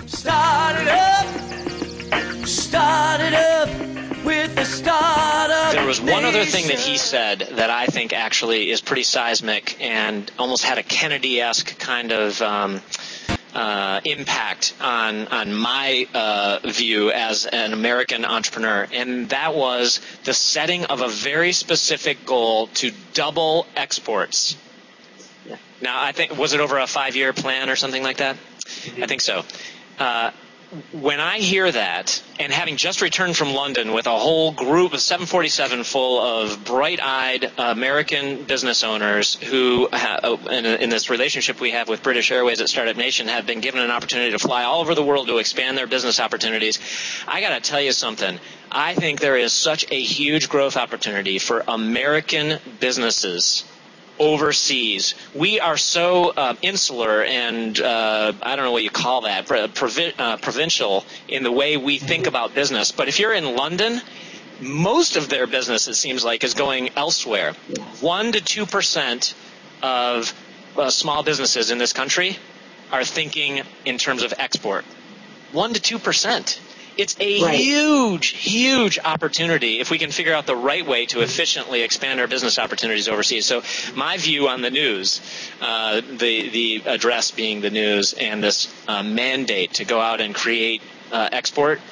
Start it up with the startup. There was one other thing that he said that I think actually is pretty seismic and almost had a Kennedy-esque kind of impact on my view as an American entrepreneur, and that was the setting of a very specific goal to double exports. Yeah. Now, I think, was it over a 5-year plan or something like that? Mm-hmm. I think so. When I hear that, and having just returned from London with a whole group of 747 full of bright-eyed American business owners who, in this relationship we have with British Airways at Startup Nation, have been given an opportunity to fly all over the world to expand their business opportunities, I got to tell you something. I think there is such a huge growth opportunity for American businesses overseas. We are so insular and I don't know what you call that, provincial in the way we think about business. But if you're in London, most of their business, it seems like, is going elsewhere. 1 to 2% of small businesses in this country are thinking in terms of export. 1 to 2%. It's a huge, huge opportunity if we can figure out the right way to efficiently expand our business opportunities overseas. So my view on the news, the address being the news, and this mandate to go out and create export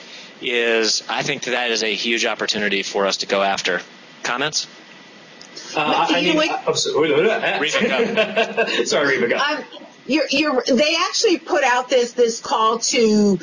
is, I think that is a huge opportunity for us to go after. Comments? Rebecca. Sorry, Rebecca. They actually put out this call to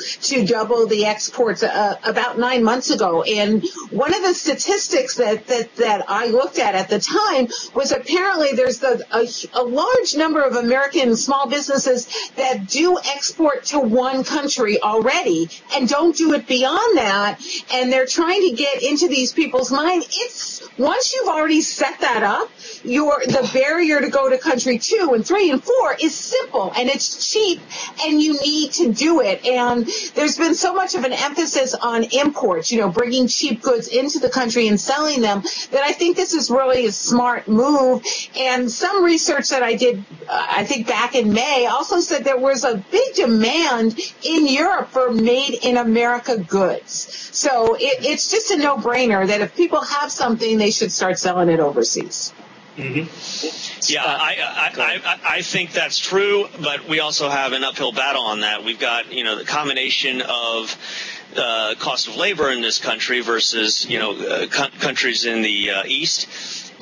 double the exports about 9 months ago, and one of the statistics that I looked at the time was apparently there's a large number of American small businesses that do export to one country already and don't do it beyond that, and they're trying to get into these people's mind. It's once you've already set that up, the barrier to go to country 2 and 3 and 4 is simple, and it's cheap, and you need to do it. And there's been so much of an emphasis on imports, bringing cheap goods into the country and selling them, that I think this is really a smart move. And some research that I did, I think back in May, also said there was a big demand in Europe for made in America goods. So it's just a no-brainer that if people have something, they should start selling it overseas. Mm-hmm. Yeah, I think that's true, but we also have an uphill battle on that. We've got, the combination of cost of labor in this country versus, countries in the East,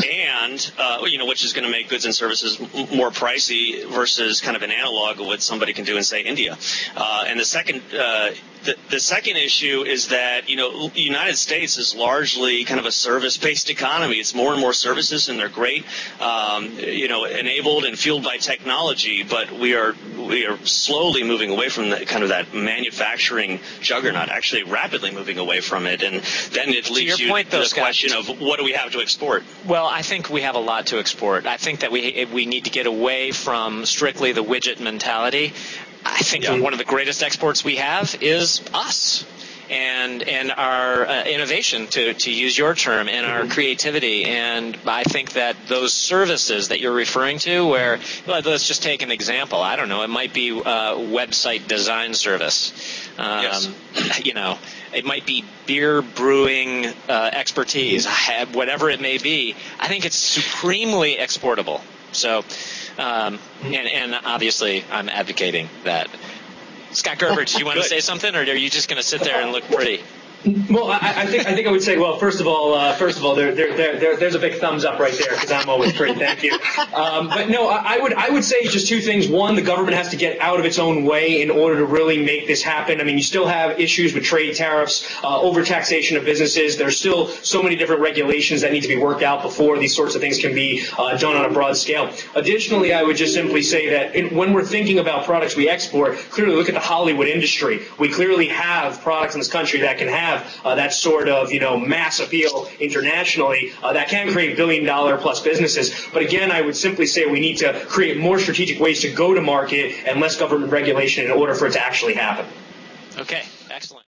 and, which is going to make goods and services more pricey versus kind of an analog of what somebody can do in, say, India. And the second issue is that, the United States is largely kind of a service-based economy. It's more and more services, and they're great, enabled and fueled by technology. But we are slowly moving away from that manufacturing juggernaut, actually rapidly moving away from it. And then it leads to the question of what do we have to export? Well, I think we have a lot to export. I think that we need to get away from strictly the widget mentality. I think one of the greatest exports we have is us and our innovation, to use your term, and our creativity. And I think that those services that you're referring to, where, let's just take an example. I don't know, it might be a website design service. Yes. It might be beer brewing expertise, whatever it may be. I think it's supremely exportable. So, and obviously, I'm advocating that. Scott Gerber, do you want to say something, or are you just going to sit there and look pretty? Well, I think I would say, well, first of all, there's a big thumbs up right there, because I'm always pretty. Thank you. But no, I would say just two things. One, the government has to get out of its own way in order to really make this happen. I mean, you still have issues with trade tariffs, overtaxation of businesses. There's still so many different regulations that need to be worked out before these sorts of things can be done on a broad scale. Additionally, I would just simply say that when we're thinking about products we export, clearly look at the Hollywood industry. We clearly have products in this country that can have that sort of mass appeal internationally that can create billion-dollar-plus businesses. But again, I would simply say we need to create more strategic ways to go to market and less government regulation in order for it to actually happen. Okay, excellent.